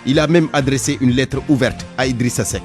Il a même adressé une lettre ouverte à Idrissa Seck.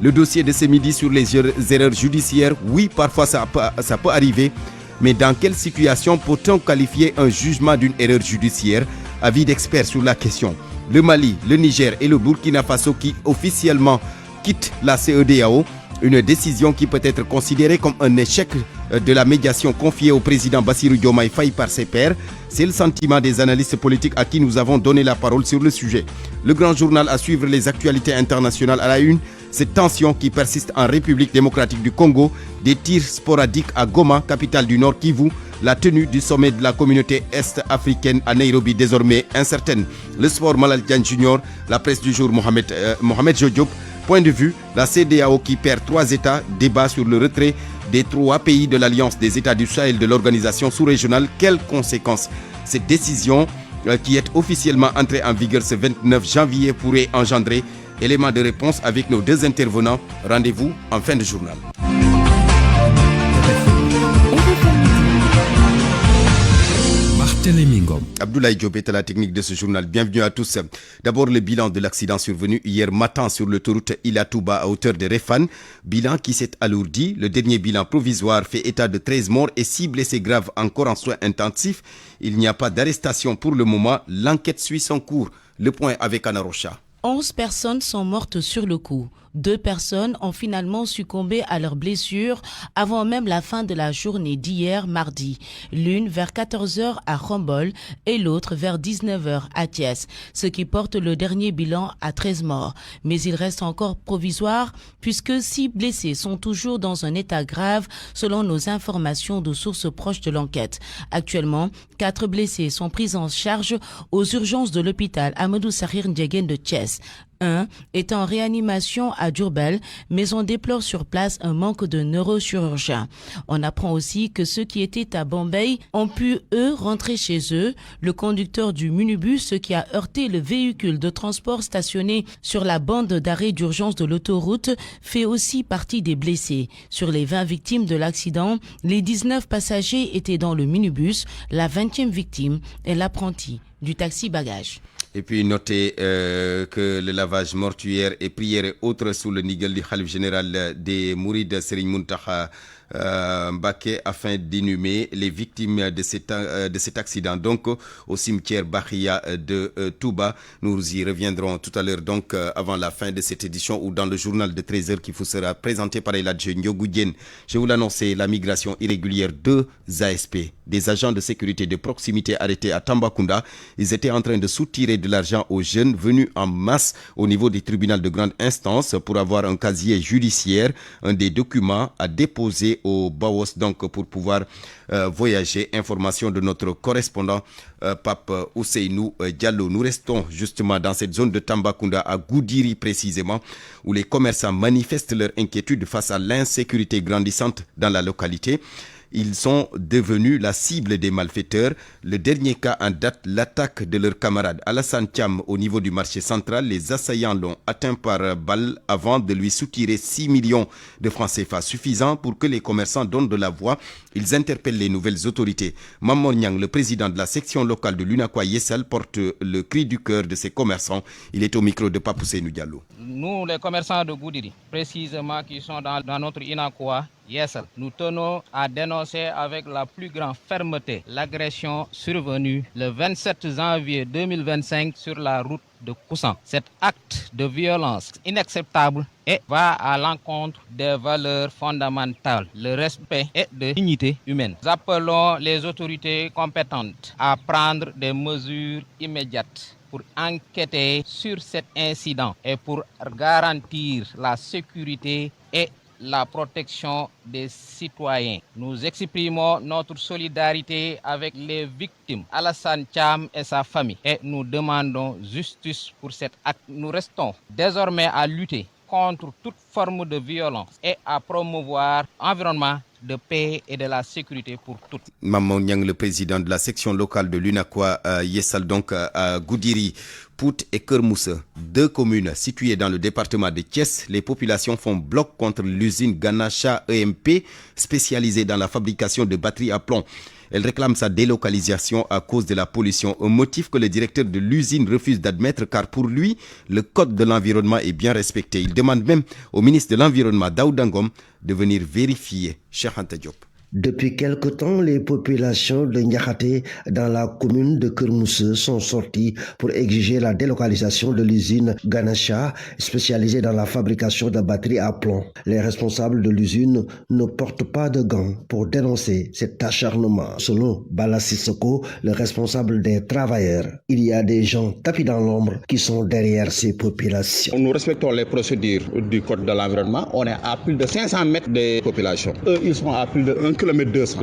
Le dossier de ce midi sur les erreurs judiciaires, oui, parfois ça peut arriver, mais dans quelle situation peut-on qualifier un jugement d'une erreur judiciaire? Avis d'experts sur la question. Le Mali, le Niger et le Burkina Faso qui officiellement quittent la CEDEAO, une décision qui peut être considérée comme un échec de la médiation confiée au président Bassirou Diomaye Faye par ses pairs. C'est le sentiment des analystes politiques à qui nous avons donné la parole sur le sujet. Le grand journal à suivre les actualités internationales à la une. Cette tension qui persiste en République démocratique du Congo, des tirs sporadiques à Goma, capitale du Nord Kivu, la tenue du sommet de la communauté est-africaine à Nairobi désormais incertaine. Le sport Malal Diagne Junior, la presse du jour Mohamed Jodiop. Point de vue, la CEDEAO qui perd 3 États, débat sur le retrait des 3 pays de l'Alliance des États du Sahel de l'organisation sous-régionale. Quelles conséquences cette décision qui est officiellement entrée en vigueur ce 29 janvier pourrait engendrer? Élément de réponse avec nos 2 intervenants. Rendez-vous en fin de journal. Abdoulaye Diop est à la technique de ce journal. Bienvenue à tous. D'abord, le bilan de l'accident survenu hier matin sur l'autoroute Ila Touba à hauteur de Réfane. Bilan qui s'est alourdi. Le dernier bilan provisoire fait état de 13 morts et 6 blessés graves encore en soins intensifs. Il n'y a pas d'arrestation pour le moment. L'enquête suit son cours. Le point avec Anna Rocha. 11 personnes sont mortes sur le coup. 2 personnes ont finalement succombé à leurs blessures avant même la fin de la journée d'hier mardi. L'une vers 14h à Khombol et l'autre vers 19h à Thiès, ce qui porte le dernier bilan à 13 morts. Mais il reste encore provisoire puisque 6 blessés sont toujours dans un état grave selon nos informations de sources proches de l'enquête. Actuellement, 4 blessés sont pris en charge aux urgences de l'hôpital Amadou Sahir Ndiéguène de Thiès. Un est en réanimation à Diourbel, mais on déplore sur place un manque de neurochirurgiens. On apprend aussi que ceux qui étaient à Bombay ont pu, eux, rentrer chez eux. Le conducteur du minibus qui a heurté le véhicule de transport stationné sur la bande d'arrêt d'urgence de l'autoroute fait aussi partie des blessés. Sur les 20 victimes de l'accident, les 19 passagers étaient dans le minibus. La 20e victime est l'apprenti du taxi bagage. Et puis notez que le lavage mortuaire et prières et autres sous le nigel du Khalif général des Mourides Serigne Mountakha Mbacké afin d'inhumer les victimes de cet accident donc au cimetière Bakhia de Touba. Nous y reviendrons tout à l'heure donc avant la fin de cette édition ou dans le journal de 13h qui vous sera présenté par Eladje Ndiogou Diène. Je vous l'annonçais, la migration irrégulière de ASP, des agents de sécurité de proximité arrêtés à Tambacounda. Ils étaient en train de soutirer de l'argent aux jeunes venus en masse au niveau du tribunal de grande instance pour avoir un casier judiciaire, un des documents à déposer au Baos donc pour pouvoir voyager. Information de notre correspondant Pape Ousseynou Diallo. Nous restons justement dans cette zone de Tambacounda à Goudiri précisément où les commerçants manifestent leur inquiétude face à l'insécurité grandissante dans la localité. Ils sont devenus la cible des malfaiteurs. Le dernier cas en date, l'attaque de leur camarade Alassane Thiam au niveau du marché central. Les assaillants l'ont atteint par balle avant de lui soutirer 6 millions de francs CFA, suffisant pour que les commerçants donnent de la voix. Ils interpellent les nouvelles autorités. Maman Niang, le président de la section locale de l'UNACOIS Yessal, porte le cri du cœur de ces commerçants. Il est au micro de Pape Ousseynou Diallo. Nous, les commerçants de Goudiri, précisément qui sont dans notre UNACOIS Yessal, nous tenons à dénoncer avec la plus grande fermeté l'agression survenue le 27 janvier 2025 sur la route de Koussan. Cet acte de violence inacceptable et va à l'encontre des valeurs fondamentales, le respect et de dignité humaine. Nous appelons les autorités compétentes à prendre des mesures immédiates pour enquêter sur cet incident et pour garantir la sécurité et la protection des citoyens. Nous exprimons notre solidarité avec les victimes, Alassane Thiam et sa famille, et nous demandons justice pour cet acte. Nous restons désormais à lutter contre toute forme de violence et à promouvoir un environnement de paix et de la sécurité pour toutes. Maman Niang, le président de la section locale de l'UNACOIS Yessal, donc à Goudiri, Pout et Kermousse, 2 communes situées dans le département de Thiès. Les populations font bloc contre l'usine Ganacha EMP, spécialisée dans la fabrication de batteries à plomb. Elle réclame sa délocalisation à cause de la pollution, un motif que le directeur de l'usine refuse d'admettre car pour lui, le code de l'environnement est bien respecté. Il demande même au ministre de l'Environnement, Daouda Ngom, de venir vérifier. Cheikh Anta Diop. Depuis quelque temps, les populations de Niakhaté dans la commune de Kermousse sont sorties pour exiger la délocalisation de l'usine Ganesha, spécialisée dans la fabrication de batteries à plomb. Les responsables de l'usine ne portent pas de gants pour dénoncer cet acharnement. Selon Bala Sissoko, le responsable des travailleurs, il y a des gens tapis dans l'ombre qui sont derrière ces populations. Nous respectons les procédures du code de l'environnement. On est à plus de 500 mètres des populations. Eux, ils sont à plus de 1,2 km.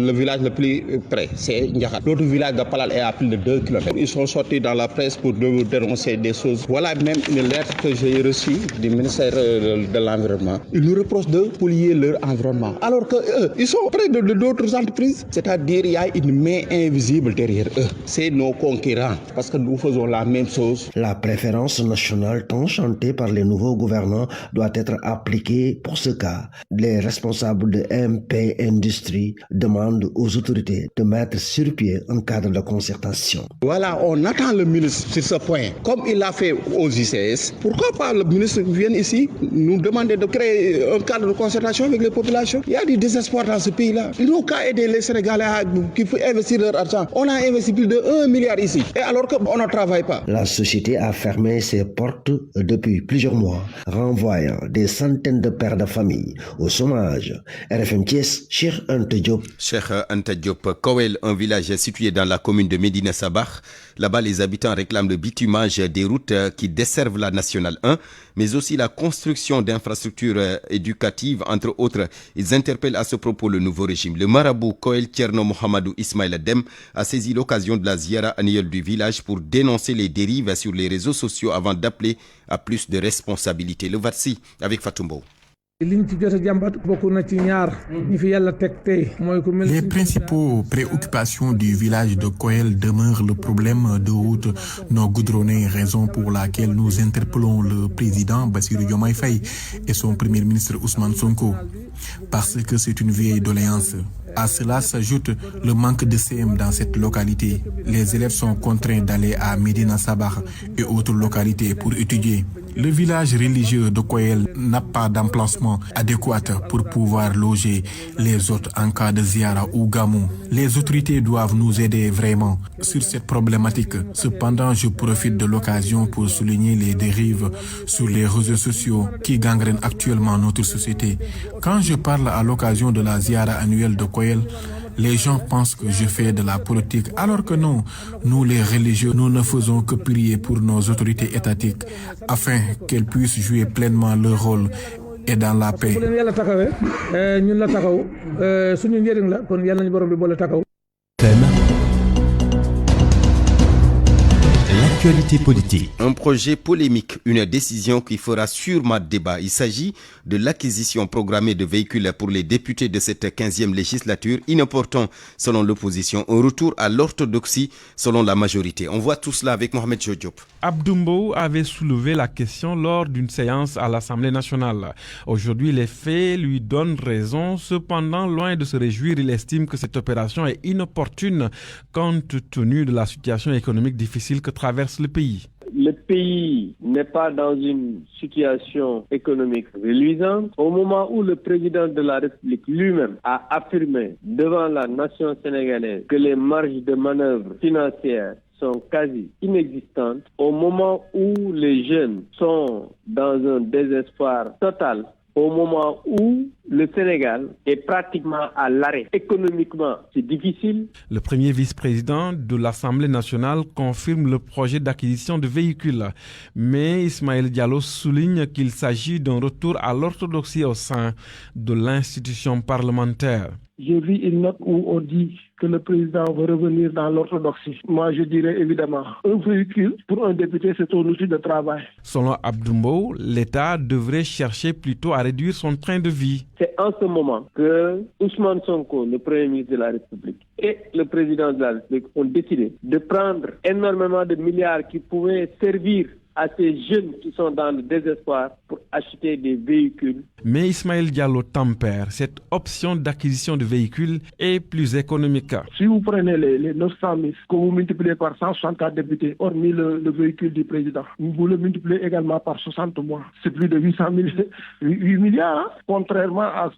Le village le plus près, c'est Ndiakhat. L'autre village de Palal est à plus de 2 km. Ils sont sortis dans la presse pour dénoncer des choses. Voilà même une lettre que j'ai reçue du ministère de l'Environnement. Ils nous reprochent de polluer leur environnement. Alors que ils sont près d'autres entreprises. C'est-à-dire qu'il y a une main invisible derrière eux. C'est nos concurrents parce que nous faisons la même chose. La préférence nationale tant chantée par les nouveaux gouvernants doit être appliquée pour ce cas. Les responsables de MP Industrie demandent aux autorités de mettre sur pied un cadre de concertation. Voilà, on attend le ministre sur ce point. Comme il l'a fait aux ICS, pourquoi pas le ministre vienne ici nous demander de créer un cadre de concertation avec les populations? Il y a du désespoir dans ce pays-là. Ils n'ont qu'à aider les Sénégalais qui faut investir leur argent. On a investi plus de 1 milliard ici. Et alors qu'on ne travaille pas. La société a fermé ses portes depuis plusieurs mois, renvoyant des centaines de pères de famille au chômage. RFM Thiès, Cheikh Anta Diop. Cheikh Anta Diop. Kowel, un village situé dans la commune de Médina Sabah. Là-bas, les habitants réclament le bitumage des routes qui desservent la nationale 1, mais aussi la construction d'infrastructures éducatives, entre autres. Ils interpellent à ce propos le nouveau régime. Le marabout Kowel Tcherno Mohamedou Ismaïla Dem a saisi l'occasion de la ziara annuelle du village pour dénoncer les dérives sur les réseaux sociaux avant d'appeler à plus de responsabilité. Le voici avec Fatumbo. Les principaux préoccupations du village de Kowel demeurent le problème de route non goudronnée, raison pour laquelle nous interpellons le président Bassirou Diomaye Faye et son premier ministre Ousmane Sonko, parce que c'est une vieille doléance. À cela s'ajoute le manque de CM dans cette localité. Les élèves sont contraints d'aller à Médina Sabah et autres localités pour étudier. Le village religieux de Kowel n'a pas d'emplacement adéquat pour pouvoir loger les autres en cas de ziara ou gamou. Les autorités doivent nous aider vraiment sur cette problématique. Cependant, je profite de l'occasion pour souligner les dérives sur les réseaux sociaux qui gangrènent actuellement notre société. Quand je parle à l'occasion de la ziara annuelle de Kowel, les gens pensent que je fais de la politique, alors que non, nous les religieux, nous ne faisons que prier pour nos autorités étatiques afin qu'elles puissent jouer pleinement leur rôle et dans la paix. L'actualité politique. Un projet polémique, une décision qui fera sûrement débat. Il s'agit de l'acquisition programmée de véhicules pour les députés de cette 15e législature, inopportun selon l'opposition, un retour à l'orthodoxie selon la majorité. On voit tout cela avec Mohamed Diop. Abdoumbo avait soulevé la question lors d'une séance à l'Assemblée nationale. Aujourd'hui, les faits lui donnent raison. Cependant, loin de se réjouir, il estime que cette opération est inopportune compte tenu de la situation économique difficile que traverse le pays. Le pays n'est pas dans une situation économique reluisante. Au moment où le président de la République lui-même a affirmé devant la nation sénégalaise que les marges de manœuvre financières sont quasi inexistantes, au moment où les jeunes sont dans un désespoir total, au moment où le Sénégal est pratiquement à l'arrêt. Économiquement, c'est difficile. Le premier vice-président de l'Assemblée nationale confirme le projet d'acquisition de véhicules. Mais Ismaël Diallo souligne qu'il s'agit d'un retour à l'orthodoxie au sein de l'institution parlementaire. J'ai vu une note où on dit que le président veut revenir dans l'orthodoxie. Moi, je dirais évidemment, un véhicule pour un député, c'est un outil de travail. Selon Abdoumbo, l'État devrait chercher plutôt à réduire son train de vie. C'est en ce moment que Ousmane Sonko, le Premier ministre de la République, et le président de la République ont décidé de prendre énormément de milliards qui pouvaient servir à ces jeunes qui sont dans le désespoir pour acheter des véhicules. Mais Ismaël Diallo tempère. Cette option d'acquisition de véhicules est plus économique. Si vous prenez les 900 000, que vous multipliez par 164 députés, hormis le véhicule du président, vous le multipliez également par 60 mois. C'est plus de 8 milliards, hein, contrairement à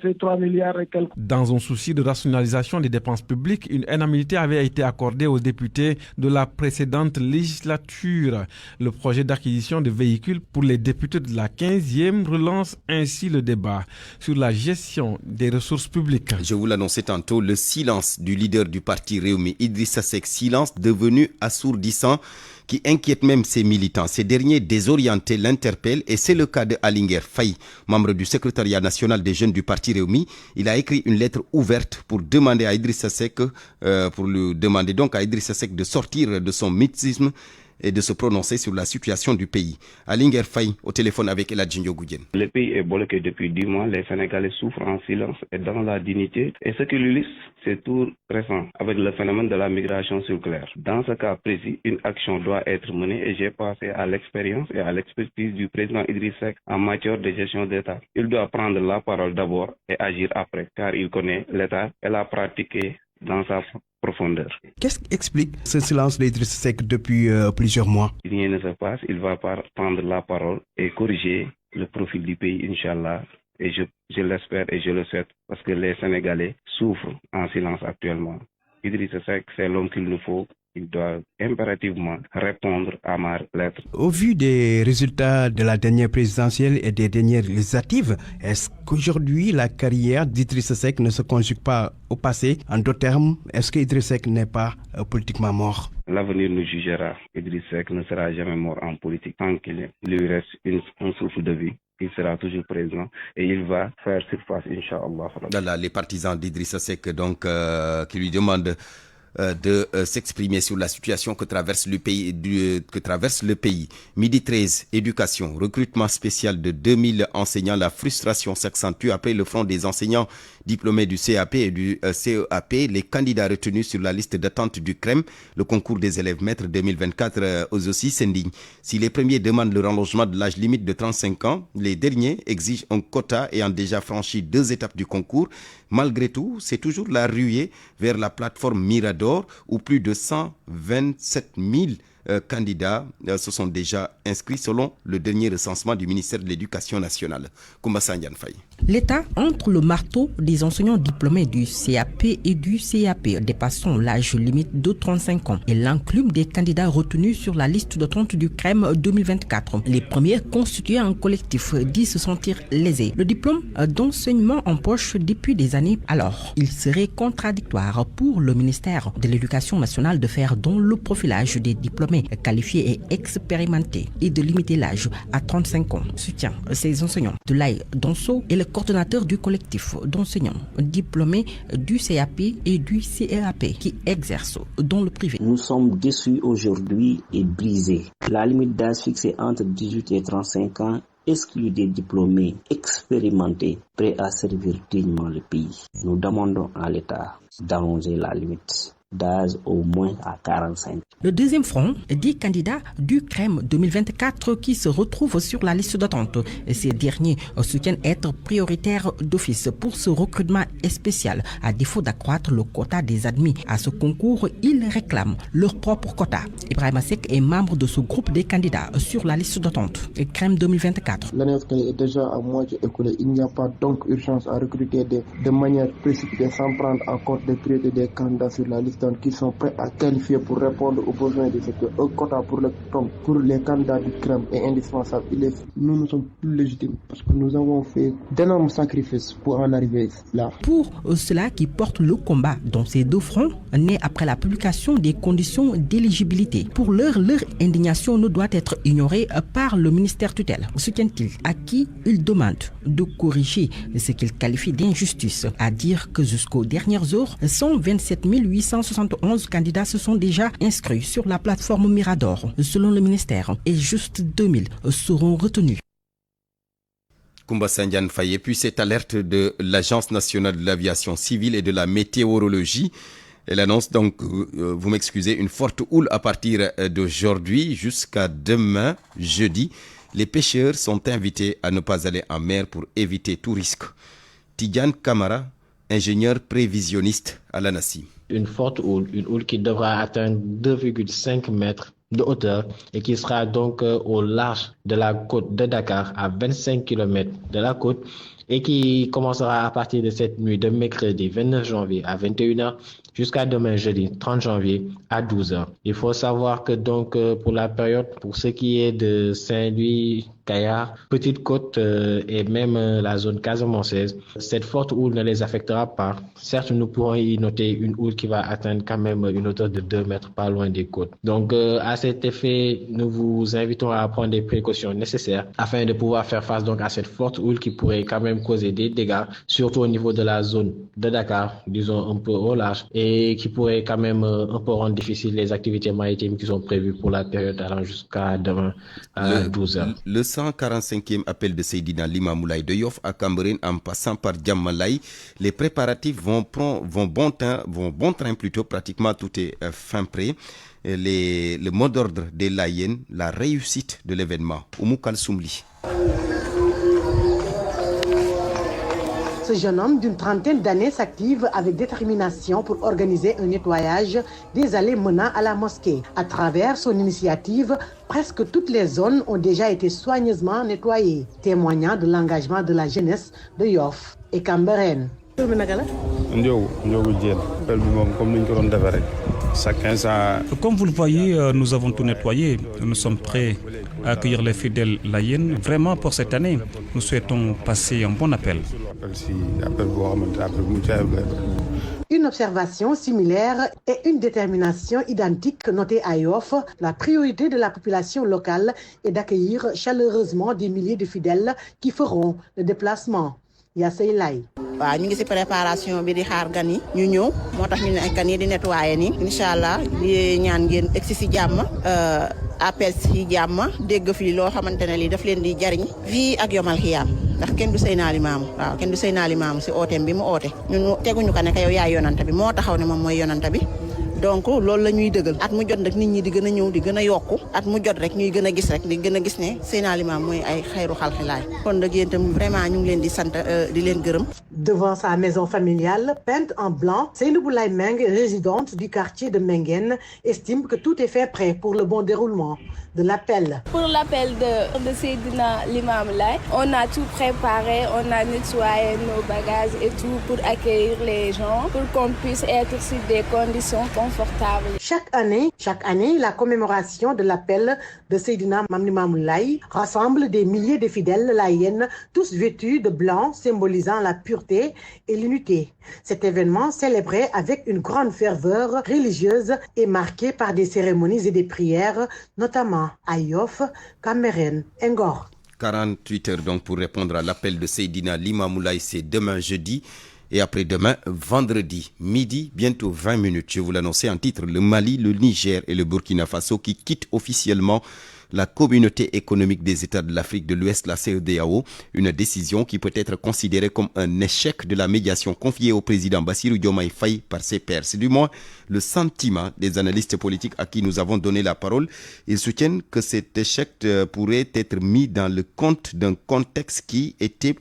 ces 3 milliards et quelques. Dans un souci de rationalisation des dépenses publiques, une indemnité avait été accordée aux députés de la précédente législature. Le projet d'acquisition de véhicules pour les députés de la 15e relance ainsi le débat sur la gestion des ressources publiques. Je vous l'annonçais tantôt, le silence du leader du parti Rewmi, Idrissa Seck, silence devenu assourdissant qui inquiète même ses militants. Ces derniers désorientés l'interpellent et c'est le cas de Alinguer Faye, membre du secrétariat national des jeunes du parti Rewmi. Il a écrit une lettre ouverte pour demander à Idrissa Seck, de sortir de son mythisme et de se prononcer sur la situation du pays. Alinguer Faye au téléphone avec Eladjinho Goudien. Le pays est bloqué depuis 10 mois, les Sénégalais souffrent en silence et dans la dignité. Et ce qui l'illustre, c'est tout récent avec le phénomène de la migration circulaire. Dans ce cas précis, une action doit être menée et j'ai passé à l'expérience et à l'expertise du président Idrissa Seck en matière de gestion d'État. Il doit prendre la parole d'abord et agir après, car il connaît l'État et l'a pratiqué dans sa profondeur. Qu'est-ce qui explique ce silence d'Idrissa Seck depuis plusieurs mois? Rien ne se passe, il va prendre la parole et corriger le profil du pays, Inch'Allah. Et je l'espère et je le souhaite parce que les Sénégalais souffrent en silence actuellement. Idrissa Seck, c'est l'homme qu'il nous faut. Il doit impérativement répondre à ma lettre. Au vu des résultats de la dernière présidentielle et des dernières législatives, est-ce qu'aujourd'hui la carrière d'Idrissa Seck ne se conjugue pas au passé? En d'autres termes, est-ce qu'Idrissa Seck n'est pas politiquement mort? L'avenir nous jugera. Idrissa Seck ne sera jamais mort en politique tant qu'il lui reste un souffle de vie. Il sera toujours présent et il va faire surface, Inch'Allah. Voilà, les partisans d'Idrissa Seck donc, qui lui demandent de s'exprimer sur la situation que traverse le pays. Midi 13, éducation, recrutement spécial de 2000 enseignants. La frustration s'accentue après le front des enseignants diplômés du CAP et du CEAP. Les candidats retenus sur la liste d'attente du CREM, le concours des élèves maîtres 2024, eux aussi s'indignent. Si les premiers demandent le rallongement de l'âge limite de 35 ans, les derniers exigent un quota ayant déjà franchi 2 étapes du concours. Malgré tout, c'est toujours la ruée vers la plateforme Mirador où plus de 127 000 candidats se sont déjà inscrits selon le dernier recensement du ministère de l'Éducation nationale. Koumba Sandiane Faye. L'État entre le marteau des enseignants diplômés du CAP et du CAP dépassant l'âge limite de 35 ans et l'enclume des candidats retenus sur la liste d'attente du CREM 2024. Les premiers constitués en collectif disent se sentir lésés. Le diplôme d'enseignement en poche depuis des années. Alors, il serait contradictoire pour le ministère de l'Éducation nationale de faire don le profilage des diplômés qualifiés et expérimentés et de limiter l'âge à 35 ans. Soutient ces enseignants. Doulaye Donso est le coordonnateur du collectif d'enseignants diplômés du CAP et du CEAP qui exercent dans le privé. Nous sommes déçus aujourd'hui et brisés. La limite d'âge fixée entre 18 et 35 ans exclut des diplômés expérimentés prêts à servir dignement le pays. Nous demandons à l'État d'allonger la limite d'âge au moins à 45. Le deuxième front dit candidats du CREM 2024 qui se retrouvent sur la liste d'attente. Ces derniers soutiennent être prioritaires d'office pour ce recrutement spécial. À défaut d'accroître le quota des admis à ce concours, ils réclament leur propre quota. Ibrahima Seck est membre de ce groupe des candidats sur la liste d'attente. CREM 2024. L'année scolaire est déjà à moitié écoulée. Il n'y a pas donc urgence à recruter de manière précipitée sans prendre en compte les priorités des candidats sur la liste qui sont prêts à qualifier pour répondre aux besoins du secteur. Un quota pour les candidats du CREM est indispensable. Nous nous sommes plus légitimes parce que nous avons fait d'énormes sacrifices pour en arriver là. Pour ceux-là qui portent le combat dans ces deux fronts, nés après la publication des conditions d'éligibilité. Pour leur indignation ne doit être ignorée par le ministère tutelle. Soutient-il à qui il demande de corriger ce qu'il qualifie d'injustice, à dire que jusqu'aux dernières heures, 127 871 candidats se sont déjà inscrits sur la plateforme Mirador. Selon le ministère, et juste 2000 seront retenus. Koumba Sandiane Faye, puis cette alerte de l'Agence nationale de l'aviation civile et de la météorologie Elle annonce donc, vous m'excusez, une forte houle à partir d'aujourd'hui jusqu'à demain, jeudi. Les pêcheurs sont invités à ne pas aller en mer pour éviter tout risque. Tidiane Kamara, ingénieur prévisionniste à l'ANACIM. Une forte houle, une houle qui devra atteindre 2,5 mètres de hauteur et qui sera donc au large de la côte de Dakar à 25 km de la côte et qui commencera à partir de cette nuit de mercredi 29 janvier à 21h jusqu'à demain jeudi 30 janvier à 12h. Il faut savoir que donc pour la période, pour ce qui est de Saint-Louis, Kayar, Petite Côte et même la zone casamançaise, cette forte houle ne les affectera pas. Certes, nous pourrons y noter une houle qui va atteindre quand même une hauteur de 2 mètres pas loin des côtes. Donc à cet effet, nous vous invitons à prendre des précautions nécessaires afin de pouvoir faire face donc à cette forte houle qui pourrait quand même causer des dégâts, surtout au niveau de la zone de Dakar, disons un peu au large, et qui pourrait quand même un peu rendre difficile les activités maritimes qui sont prévues pour la période allant jusqu'à demain à 12h. Le 145e appel de Seydina Limamoulaye de Yoff à Cambérène en passant par Diamalaye, les préparatifs vont bon train plutôt, pratiquement tout est fin prêt. Le mot d'ordre des Layènes, la réussite de l'événement. Oumou Kalsoumli. Ce jeune homme d'une trentaine d'années s'active avec détermination pour organiser un nettoyage des allées menant à la mosquée. À travers son initiative, presque toutes les zones ont déjà été soigneusement nettoyées, témoignant de l'engagement de la jeunesse de Yoff et Cambérène. Comme vous le voyez, nous avons tout nettoyé. Nous sommes prêts à accueillir les fidèles Layènes. Vraiment, pour cette année, nous souhaitons passer un bon appel. Une observation similaire et une détermination identique notée à Yoff. La priorité de la population locale est d'accueillir chaleureusement des milliers de fidèles qui feront le déplacement. Yassay Lay. waaw ñu ngi ci préparation bi di xaar gan yi ñu ñëw moo tax ñu ne gan yi di nettoyer nii incha allah di ñaan ngeen egsi ci jàmm appel ci jàmm dégg fii loo xamante ne lii daf leen di jariñ fii ak yomal xiyaam ndax kenn du Seydina Limaamu waaw kenn du Seydina Limaamu ci ooteem bi mu oote ñun teguñu ko ne yow yaay yonanta bi moo taxaw ne moom mooy yonanta bi donc loolu la ñuy dëggal at mu jot rek nit ñi di gën a ñëw di gën a yokku at mu jot rek ñuy gën a gis rek di gën a gis ne Seydina Limaamu mooy ay xayru xalxilaay kon nag yéen itam vraiment ñu ngi leen di sant di leen gërëm. Devant sa maison familiale, peinte en blanc, Seynabou Laye Meng, résidente du quartier de Mengen, estime que tout est fait prêt pour le bon déroulement de l'appel. Pour l'appel de Seydina Limamou Laye, on a tout préparé, on a nettoyé nos bagages et tout pour accueillir les gens, pour qu'on puisse être sur des conditions confortables. Chaque année, la commémoration de l'appel de Seydina Limamou Laye rassemble des milliers de fidèles laïennes, tous vêtus de blanc, symbolisant la pureté et l'unité. Cet événement, célébré avec une grande ferveur religieuse, est marqué par des cérémonies et des prières, notamment à Yoff, Cambérène, Ngor. 48 heures donc pour répondre à l'appel de Seydina Limamou Laye, c'est demain jeudi et après-demain vendredi midi, bientôt 20 minutes. Je vous l'annonçais en titre, le Mali, le Niger et le Burkina Faso qui quittent officiellement la communauté économique des États de l'Afrique de l'Ouest, la CEDEAO, une décision qui peut être considérée comme un échec de la médiation confiée au président Bassirou Diomaye Faye par ses pairs. C'est du moins le sentiment des analystes politiques à qui nous avons donné la parole. Ils soutiennent que cet échec pourrait être mis dans le compte d'un contexte qui était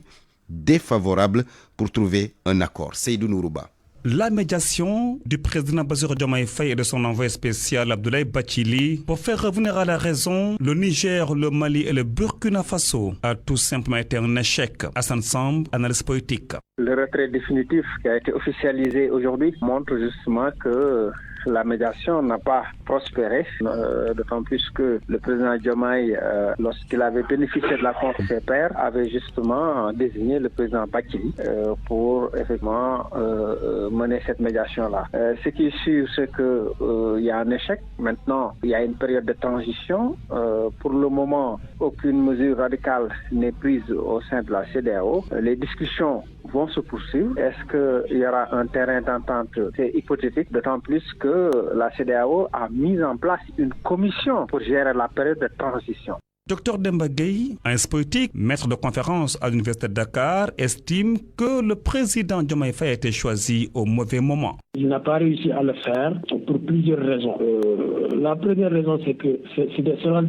défavorable pour trouver un accord. Seydou Nourouba. La médiation du président Bassirou Diomaye Faye et de son envoyé spécial Abdoulaye Bathily pour faire revenir à la raison le Niger, le Mali et le Burkina Faso a tout simplement été un échec. Hassan Samb, analyse politique. Le retrait définitif qui a été officialisé aujourd'hui montre justement que la médiation n'a pas prospéré, d'autant plus que le président Diomaye, lorsqu'il avait bénéficié de la confiance de ses pairs, avait justement désigné le président Bathily pour effectivement mener cette médiation-là. Ce qui est sûr, c'est qu'il y a un échec. Maintenant, il y a une période de transition. Pour le moment, aucune mesure radicale n'est prise au sein de la CEDEAO. Les discussions vont se poursuivre. Est-ce qu'il y aura un terrain d'entente? C'est hypothétique, d'autant plus que la CEDEAO a mis en place une commission pour gérer la période de transition. Dr Demba Gueye, un politique, maître de conférence à l'Université de Dakar, estime que le président Diomaye Faye a été choisi au mauvais moment. Il n'a pas réussi à le faire pour plusieurs raisons. La première raison, c'est que cela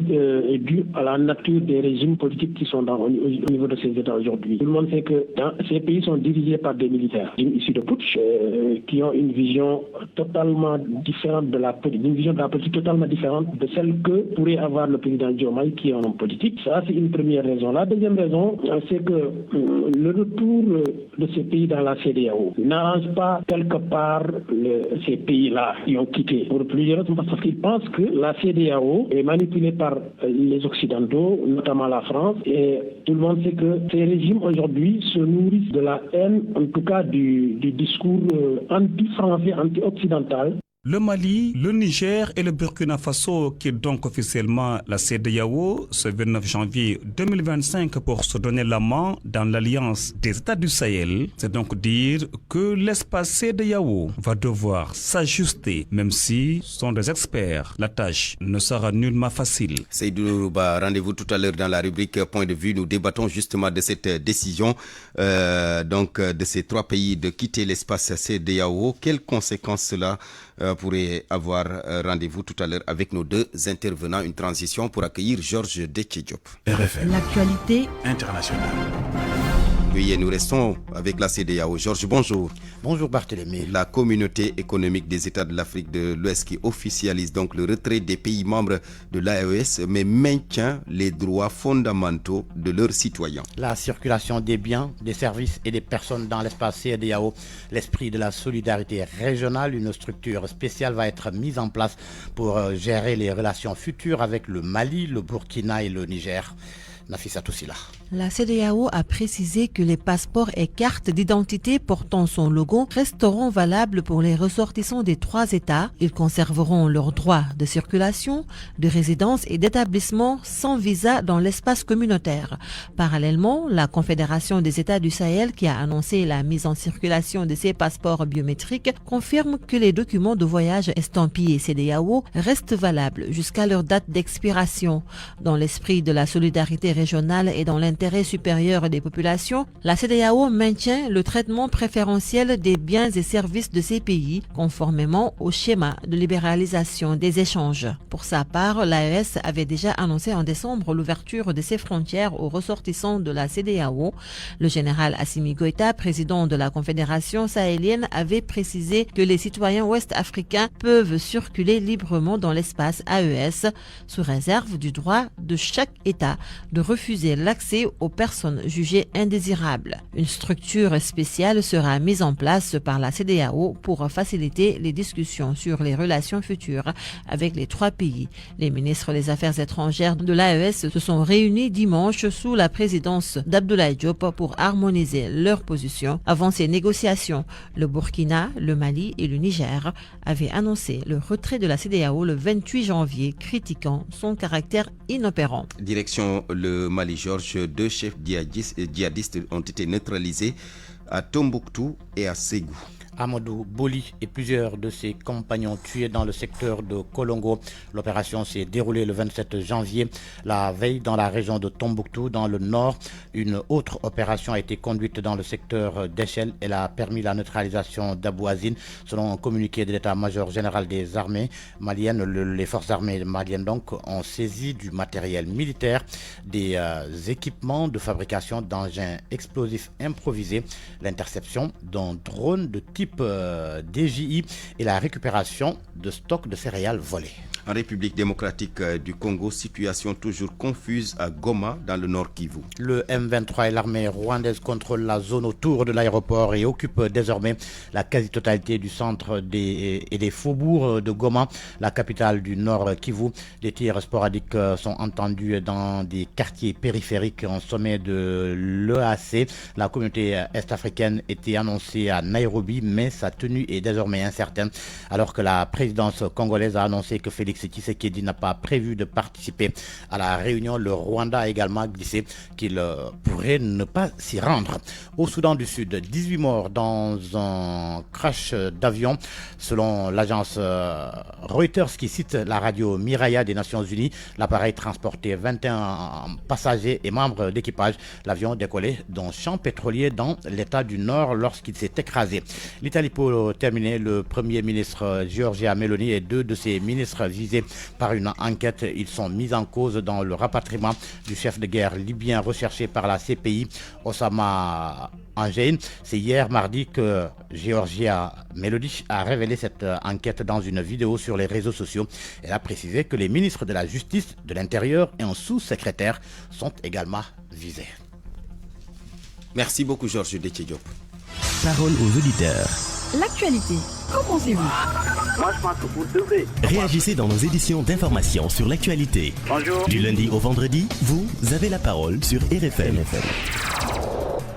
est dû à la nature des régimes politiques qui sont au niveau de ces États aujourd'hui. Tout le monde sait que ces pays sont dirigés par des militaires issus de putsch qui ont une vision totalement différente de la politique totalement différente de celle que pourrait avoir le président Diomaye, qui est un homme politique. Ça, c'est une première raison. La deuxième raison, c'est que le retour de ces pays dans la CEDEAO n'arrange pas quelque part ces pays-là qui ont quitté pour plusieurs raisons, parce qu'ils pensent que la CEDEAO est manipulée par les Occidentaux, notamment la France, et tout le monde sait que ces régimes aujourd'hui se nourrissent de la haine, en tout cas du discours anti-français, anti-occidental. Le Mali, le Niger et le Burkina Faso quittent donc officiellement la CEDEAO ce 29 janvier 2025 pour se donner la main dans l'Alliance des États du Sahel. C'est donc dire que l'espace CEDEAO va devoir s'ajuster, même si, sont des experts, la tâche ne sera nullement facile. Seydou Nourouba, rendez-vous tout à l'heure dans la rubrique Point de vue. Nous débattons justement de cette décision de ces trois pays de quitter l'espace CEDEAO. Quelles conséquences cela pourrait avoir? Rendez-vous tout à l'heure avec nos deux intervenants. Une transition pour accueillir Georges Detchediop. RFM. L'actualité internationale. Oui, et nous restons avec la CEDEAO. Georges, bonjour. Bonjour Barthélémy. La communauté économique des États de l'Afrique de l'Ouest qui officialise donc le retrait des pays membres de l'AES, mais maintient les droits fondamentaux de leurs citoyens. La circulation des biens, des services et des personnes dans l'espace CEDEAO, l'esprit de la solidarité régionale, une structure spéciale va être mise en place pour gérer les relations futures avec le Mali, le Burkina et le Niger. Nafissa Toussila. La CEDEAO a précisé que les passeports et cartes d'identité portant son logo resteront valables pour les ressortissants des trois États. Ils conserveront leurs droits de circulation, de résidence et d'établissement sans visa dans l'espace communautaire. Parallèlement, la Confédération des États du Sahel, qui a annoncé la mise en circulation de ces passeports biométriques, confirme que les documents de voyage estampillés CEDEAO restent valables jusqu'à leur date d'expiration. Dans l'esprit de la solidarité régionale et dans l'intérêt supérieur des populations, la CEDEAO maintient le traitement préférentiel des biens et services de ces pays, conformément au schéma de libéralisation des échanges. Pour sa part, l'AES avait déjà annoncé en décembre l'ouverture de ses frontières aux ressortissants de la CEDEAO. Le général Assimi Goïta, président de la Confédération sahélienne, avait précisé que les citoyens ouest-africains peuvent circuler librement dans l'espace AES, sous réserve du droit de chaque État de refuser l'accès aux personnes jugées indésirables. Une structure spéciale sera mise en place par la CEDEAO pour faciliter les discussions sur les relations futures avec les trois pays. Les ministres des Affaires étrangères de l'AES se sont réunis dimanche sous la présidence d'Abdoulaye Diop pour harmoniser leurs positions avant ces négociations. Le Burkina, le Mali et le Niger avaient annoncé le retrait de la CEDEAO le 28 janvier, critiquant son caractère inopérant. Direction le Mali, Georges, deux chefs djihadistes ont été neutralisés à Tombouctou et à Ségou. Amadou Boli et plusieurs de ses compagnons tués dans le secteur de Kolongo. L'opération s'est déroulée le 27 janvier, la veille dans la région de Tombouctou, dans le nord. Une autre opération a été conduite dans le secteur d'Echel. Elle a permis la neutralisation d'Abouazine. Selon un communiqué de l'état-major général des armées maliennes, les forces armées maliennes donc ont saisi du matériel militaire, des équipements de fabrication d'engins explosifs improvisés, l'interception d'un drone de type DJI et la récupération de stocks de céréales volés. En République démocratique du Congo, situation toujours confuse à Goma, dans le nord Kivu. Le M23 et l'armée rwandaise contrôlent la zone autour de l'aéroport et occupent désormais la quasi-totalité du centre et des faubourgs de Goma, la capitale du nord Kivu. Des tirs sporadiques sont entendus dans des quartiers périphériques en sommet de l'EAC. La communauté est-africaine était annoncée à Nairobi, mais sa tenue est désormais incertaine, alors que la présidence congolaise a annoncé que Félix Tshisekedi n'a pas prévu de participer à la réunion. Le Rwanda a également glissé qu'il pourrait ne pas s'y rendre. Au Soudan du Sud, 18 morts dans un crash d'avion. Selon l'agence Reuters qui cite la radio Miraya des Nations Unies, l'appareil transportait 21 passagers et membres d'équipage. L'avion décollait d'un champ pétrolier dans l'état du Nord lorsqu'il s'est écrasé. L'Italie pour terminer, le Premier ministre Giorgia Meloni et 2 de ses ministres visés par une enquête. Ils sont mis en cause dans le rapatriement du chef de guerre libyen recherché par la CPI, Osama Angein. C'est hier mardi que Giorgia Meloni a révélé cette enquête dans une vidéo sur les réseaux sociaux. Elle a précisé que les ministres de la Justice, de l'Intérieur et un sous-secrétaire sont également visés. Merci beaucoup Georges Déthié-Diop. Parole aux auditeurs. L'actualité, qu'en pensez-vous? Moi, je pense que vous devrez. Réagissez dans nos éditions d'information sur l'actualité. Bonjour. Du lundi au vendredi, vous avez la parole sur RFM.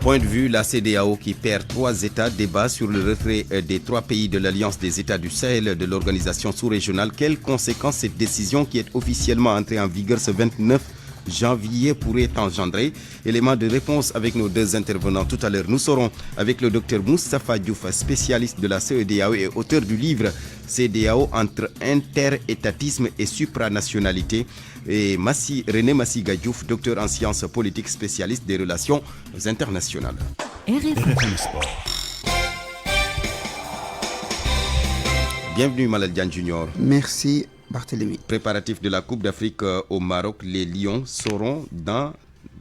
Point de vue, la CEDEAO qui perd 3 États débat sur le retrait des 3 pays de l'Alliance des États du Sahel de l'organisation sous-régionale. Quelles conséquences cette décision qui est officiellement entrée en vigueur ce 29 janvier pourrait engendrer? Élément de réponse avec nos 2 intervenants tout à l'heure. Nous serons avec le docteur Moustapha Diouf, spécialiste de la CEDEAO et auteur du livre CEDEAO entre interétatisme et supranationalité, et René Massiga Diouf, docteur en sciences politiques, spécialiste des relations internationales. RFM Sport. Bienvenue Malal Diagne Junior. Merci Barthélémy. Préparatifs de la Coupe d'Afrique au Maroc, les Lions seront dans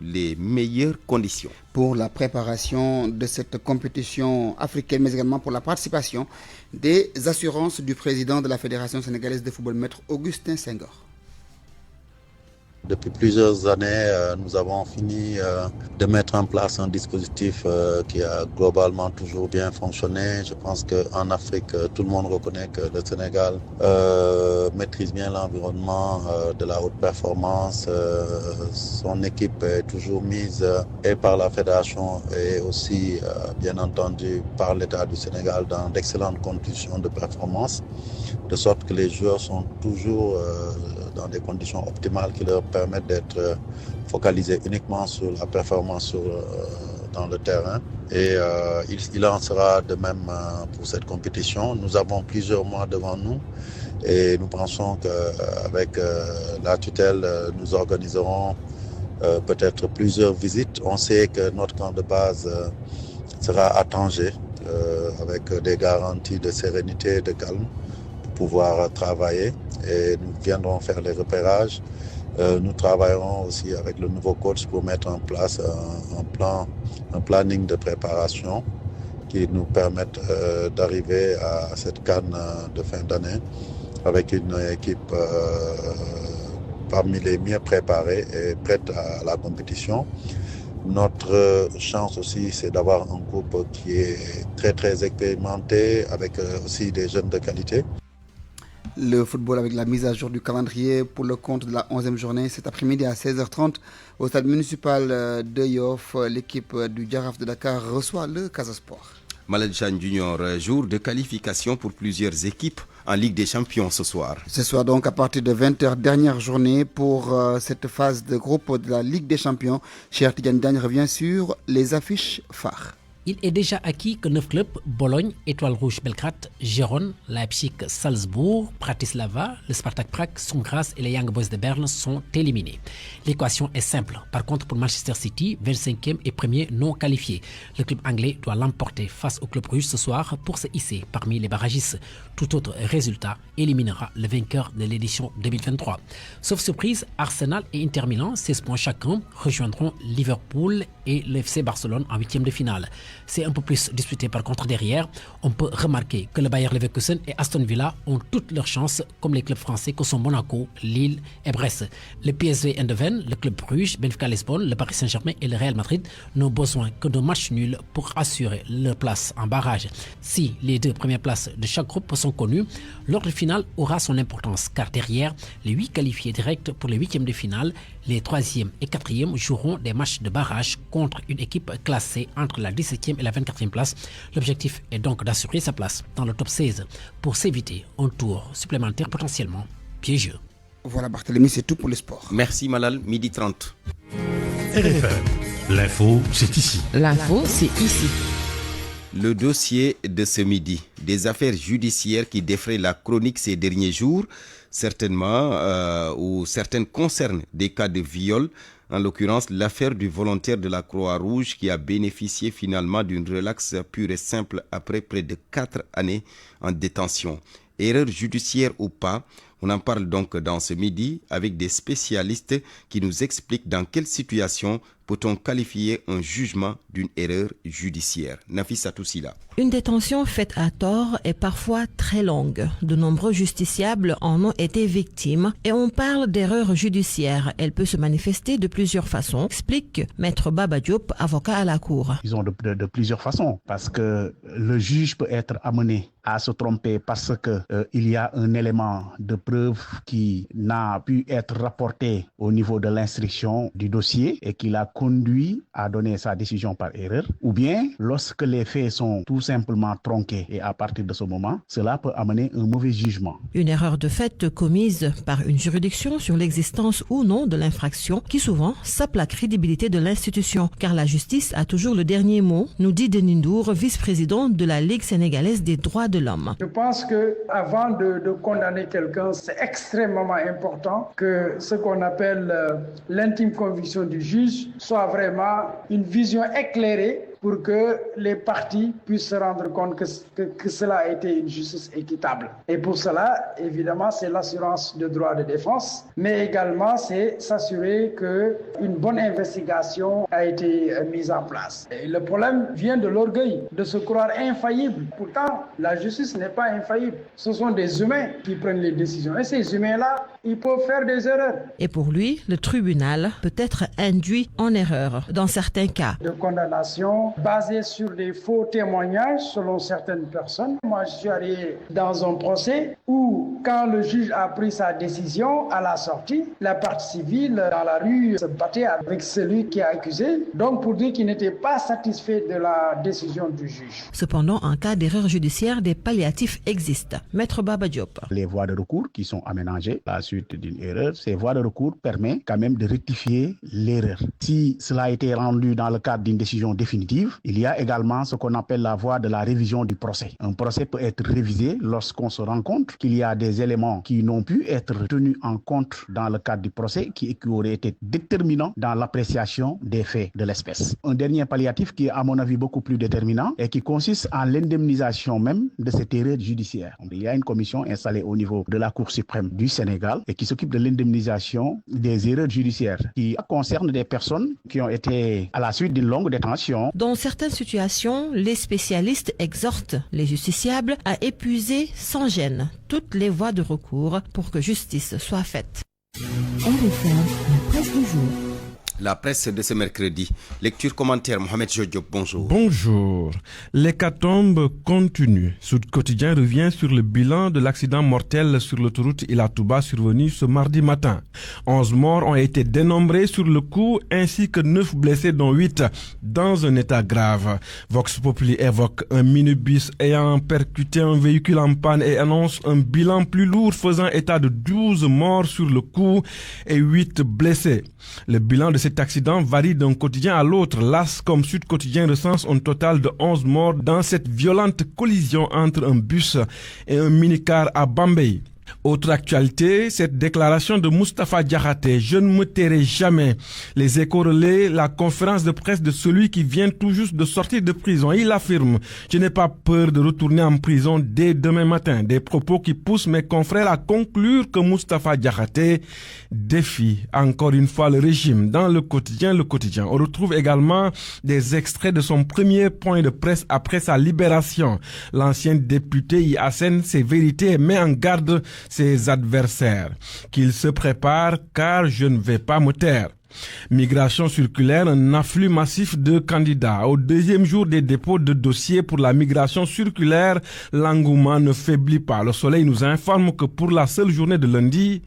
les meilleures conditions. Pour la préparation de cette compétition africaine, mais également pour la participation des assurances du président de la Fédération sénégalaise de football, Maître Augustin Senghor. Depuis plusieurs années, nous avons fini de mettre en place un dispositif qui a globalement toujours bien fonctionné. Je pense qu'en Afrique, tout le monde reconnaît que le Sénégal maîtrise bien l'environnement de la haute performance. Son équipe est toujours mise et par la fédération et aussi, bien entendu, par l'État du Sénégal dans d'excellentes conditions de performance, de sorte que les joueurs sont toujours dans des conditions optimales qui leur permettent d'être focalisés uniquement sur la performance dans le terrain. Et il en sera de même pour cette compétition. Nous avons plusieurs mois devant nous et nous pensons qu'avec la tutelle, nous organiserons peut-être plusieurs visites. On sait que notre camp de base sera à Tanger avec des garanties de sérénité et de calme pour pouvoir travailler. Et nous viendrons faire les repérages. Nous travaillerons aussi avec le nouveau coach pour mettre en place un planning de préparation qui nous permette d'arriver à cette CAN de fin d'année avec une équipe parmi les mieux préparées et prête à la compétition. Notre chance aussi, c'est d'avoir un groupe qui est très très expérimenté avec aussi des jeunes de qualité. Le football avec la mise à jour du calendrier pour le compte de la 11e journée cet après-midi à 16h30 au stade municipal de Yoff. L'équipe du Jaraaf de Dakar reçoit le Casa Sport. Malal Diagne Junior, jour de qualification pour plusieurs équipes en Ligue des Champions ce soir. Ce soir donc à partir de 20h, dernière journée pour cette phase de groupe de la Ligue des Champions. Cheikh Tidiane Diagne revient sur les affiches phares. Il est déjà acquis que 9 clubs, Bologne, Étoile Rouge Belgrade, Gérone, Leipzig, Salzbourg, Bratislava, le Spartak Prague, Songras et les Young Boys de Berne sont éliminés. L'équation est simple. Par contre, pour Manchester City, 25e et premier non qualifié, le club anglais doit l'emporter face au club russe ce soir pour se hisser parmi les barragistes. Tout autre résultat éliminera le vainqueur de l'édition 2023. Sauf surprise, Arsenal et Inter Milan, 16 points chacun, rejoindront Liverpool et le FC Barcelone en 8e de finale. C'est un peu plus disputé par contre derrière. On peut remarquer que le Bayer Leverkusen et Aston Villa ont toutes leurs chances, comme les clubs français que sont Monaco, Lille et Brest. Le PSV Eindhoven, le club Bruges, Benfica Lisbonne, le Paris Saint-Germain et le Real Madrid n'ont besoin que de matchs nuls pour assurer leur place en barrage. Si les 2 premières places de chaque groupe sont connues, l'ordre final aura son importance car derrière, les 8 qualifiés directs pour les 8e de finale, les 3e et 4e joueront des matchs de barrage contre une équipe classée entre la 17e et la 24e place. L'objectif est donc d'assurer sa place dans le top 16 pour s'éviter un tour supplémentaire potentiellement piégeux. Voilà Barthélémy, c'est tout pour le sport. Merci Malal, 12h30. RFM, l'info c'est ici. L'info c'est ici. Le dossier de ce midi, des affaires judiciaires qui défraient la chronique ces derniers jours, certainement, ou certaines concernent des cas de viol En l'occurrence, l'affaire du volontaire de la Croix-Rouge qui a bénéficié finalement d'une relaxe pure et simple après près de 4 années en détention. Erreur judiciaire ou pas, on en parle donc dans ce midi avec des spécialistes qui nous expliquent dans quelle situation peut-on qualifier un jugement d'une erreur judiciaire. Nafissa Toussila. Une détention faite à tort est parfois très longue. De nombreux justiciables en ont été victimes et on parle d'erreur judiciaire. Elle peut se manifester de plusieurs façons, explique Maître Baba Diop, avocat à la Cour. Ils ont de plusieurs façons parce que le juge peut être amené à se tromper parce que il y a un élément de preuve qui n'a pu être rapporté au niveau de l'instruction du dossier et qui l'a conduit à donner sa décision par erreur, ou bien lorsque les faits sont tout simplement tronqués et à partir de ce moment, cela peut amener un mauvais jugement. Une erreur de fait commise par une juridiction sur l'existence ou non de l'infraction qui souvent sape la crédibilité de l'institution, car la justice a toujours le dernier mot, nous dit Denis Ndour, vice-président de la Ligue sénégalaise des droits de l'homme. Je pense qu'avant de condamner quelqu'un, c'est extrêmement important que ce qu'on appelle l'intime conviction du juge soit vraiment une vision éclairée pour que les parties puissent se rendre compte que cela a été une justice équitable. Et pour cela, évidemment, c'est l'assurance de droit de défense, mais également c'est s'assurer qu'une bonne investigation a été mise en place. Et le problème vient de l'orgueil, de se croire infaillible. Pourtant, la justice n'est pas infaillible. Ce sont des humains qui prennent les décisions. Et ces humains-là, ils peuvent faire des erreurs. Et pour lui, le tribunal peut être induit en erreur dans certains cas. De condamnation basé sur des faux témoignages selon certaines personnes. Moi, je suis allé dans un procès où, quand le juge a pris sa décision, à la sortie, la partie civile dans la rue se battait avec celui qui a accusé, donc pour dire qu'il n'était pas satisfait de la décision du juge. Cependant, en cas d'erreur judiciaire, des palliatifs existent. Maître Baba Diop. Les voies de recours qui sont aménagées à la suite d'une erreur, ces voies de recours permettent quand même de rectifier l'erreur. Si cela a été rendu dans le cadre d'une décision définitive, il y a également ce qu'on appelle la voie de la révision du procès. Un procès peut être révisé lorsqu'on se rend compte qu'il y a des éléments qui n'ont pu être tenus en compte dans le cadre du procès qui auraient été déterminants dans l'appréciation des faits de l'espèce. Un dernier palliatif qui est à mon avis beaucoup plus déterminant et qui consiste en l'indemnisation même de cette erreur judiciaire. Il y a une commission installée au niveau de la Cour suprême du Sénégal et qui s'occupe de l'indemnisation des erreurs judiciaires qui concerne des personnes qui ont été à la suite d'une longue détention. Dans certaines situations, les spécialistes exhortent les justiciables à épuiser sans gêne toutes les voies de recours pour que justice soit faite. RFM, la presse du jour. La presse de ce mercredi. Lecture commentaire, Mohamed Jodiop, bonjour. Bonjour. L'hécatombe continue. Sud Quotidien revient sur le bilan de l'accident mortel sur l'autoroute Ila Touba survenu ce mardi matin. 11 morts ont été dénombrés sur le coup ainsi que 9 blessés dont 8 dans un état grave. Vox Populi évoque un minibus ayant percuté un véhicule en panne et annonce un bilan plus lourd faisant état de 12 morts sur le coup et 8 blessés. Le bilan de cet accident varie d'un quotidien à l'autre. L'As comme Sud Quotidien recense un total de 11 morts dans cette violente collision entre un bus et un minicar à Bambey. Autre actualité, cette déclaration de Moustapha Diakhaté, je ne me tairai jamais. Les Échos relaient la conférence de presse de celui qui vient tout juste de sortir de prison. Il affirme, je n'ai pas peur de retourner en prison dès demain matin. Des propos qui poussent mes confrères à conclure que Moustapha Diakhaté défie encore une fois le régime. Dans le quotidien, on retrouve également des extraits de son premier point de presse après sa libération. L'ancien député y assène ses vérités et met en garde ses adversaires, qu'ils se préparent car je ne vais pas me taire. Migration circulaire, un afflux massif de candidats. Au deuxième jour des dépôts de dossiers pour la migration circulaire, l'engouement ne faiblit pas. Le Soleil nous informe que pour la seule journée de lundi,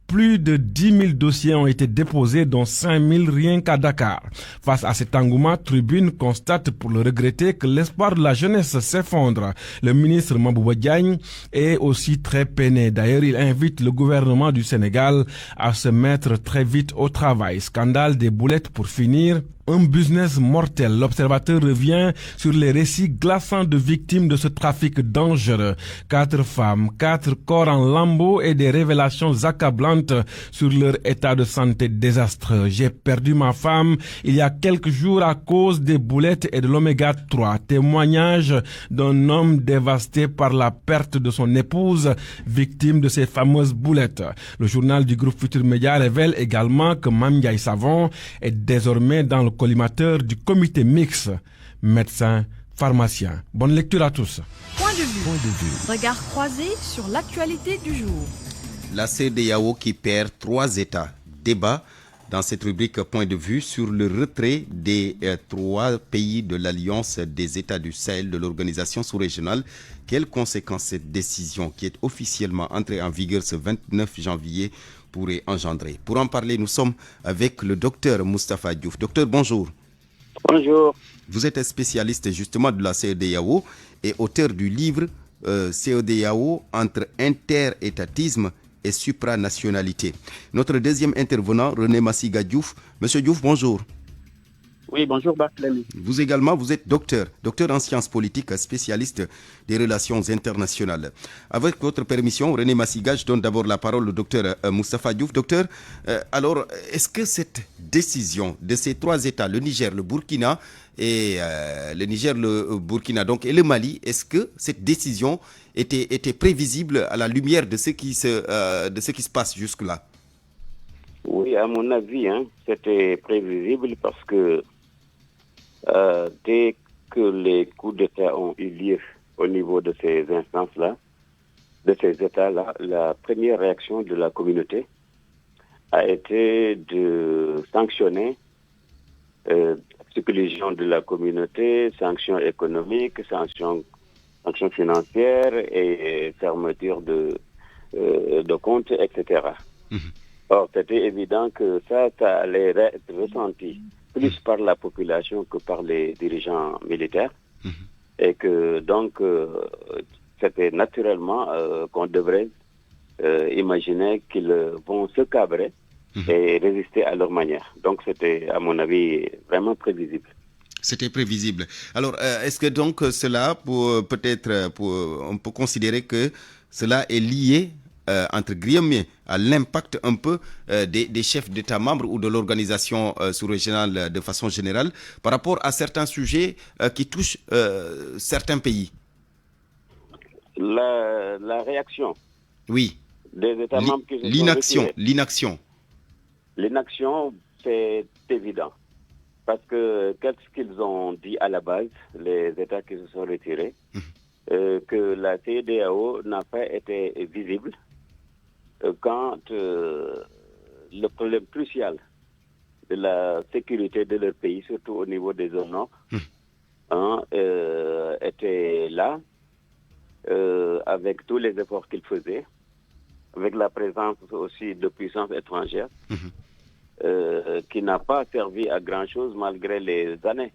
plus de 10 000 dossiers ont été déposés, dont 5 000 rien qu'à Dakar. Face à cet engouement, Tribune constate pour le regretter que l'espoir de la jeunesse s'effondre. Le ministre Mabouba Diagne est aussi très peiné. D'ailleurs, il invite le gouvernement du Sénégal à se mettre très vite au travail. Scandale des boulettes pour finir. Un business mortel. L'observateur revient sur les récits glaçants de victimes de ce trafic dangereux. 4 femmes, 4 corps en lambeaux et des révélations accablantes sur leur état de santé désastreux. J'ai perdu ma femme il y a quelques jours à cause des boulettes et de l'oméga 3. Témoignage d'un homme dévasté par la perte de son épouse, victime de ces fameuses boulettes. Le journal du groupe Futur Média révèle également que Mame Ndiaye Savon est désormais dans le collimateur du comité mixte médecins, pharmaciens. Bonne lecture à tous. Point de vue. Regard croisé sur l'actualité du jour. La CEDEAO qui perd 3 États. Débat dans cette rubrique Point de vue sur le retrait des 3 pays de l'Alliance des États du Sahel de l'organisation sous-régionale. Quelles conséquences cette décision qui est officiellement entrée en vigueur ce 29 janvier pourrait engendrer? Pour en parler, nous sommes avec le docteur Moustapha Diouf. Docteur, bonjour. Bonjour. Vous êtes spécialiste justement de la CEDEAO et auteur du livre CEDEAO entre interétatisme et supranationalité. Notre deuxième intervenant, René Massiga Diouf. Monsieur Diouf, bonjour. Oui, bonjour Barthélémy. Vous également, vous êtes docteur en sciences politiques, spécialiste des relations internationales. Avec votre permission, René Massiga, je donne d'abord la parole au docteur Moustapha Diouf. Docteur, alors, est-ce que cette décision de ces 3 États, le Niger, le Burkina et le Burkina donc, et le Mali, est-ce que cette décision était prévisible à la lumière de ce qui se passe jusque-là? Oui, à mon avis, c'était prévisible parce que dès que les coups d'État ont eu lieu au niveau de ces instances-là, de ces États-là, la première réaction de la communauté a été de sanctionner exclusion de la communauté, sanctions économiques, sanctions financières et fermeture de comptes, etc. Or, c'était évident que ça allait être ressenti plus par la population que par les dirigeants militaires. Et que donc, c'était naturellement qu'on devrait imaginer qu'ils vont se cabrer et résister à leur manière. Donc, c'était, à mon avis, vraiment prévisible. C'était prévisible. Alors, est-ce que donc cela, on peut considérer que cela est lié entre guillemets, à l'impact un peu des chefs d'État membres ou de l'organisation sous-régionale de façon générale par rapport à certains sujets qui touchent certains pays? La réaction. Oui. Des États membres qui se l'inaction. L'inaction, c'est évident. Parce que qu'est-ce qu'ils ont dit à la base, les États qui se sont retirés, que la CEDEAO n'a pas été visible quand le problème crucial de la sécurité de leur pays, surtout au niveau des zones nord, était là, avec tous les efforts qu'ils faisaient, avec la présence aussi de puissances étrangères, qui n'a pas servi à grand-chose malgré les années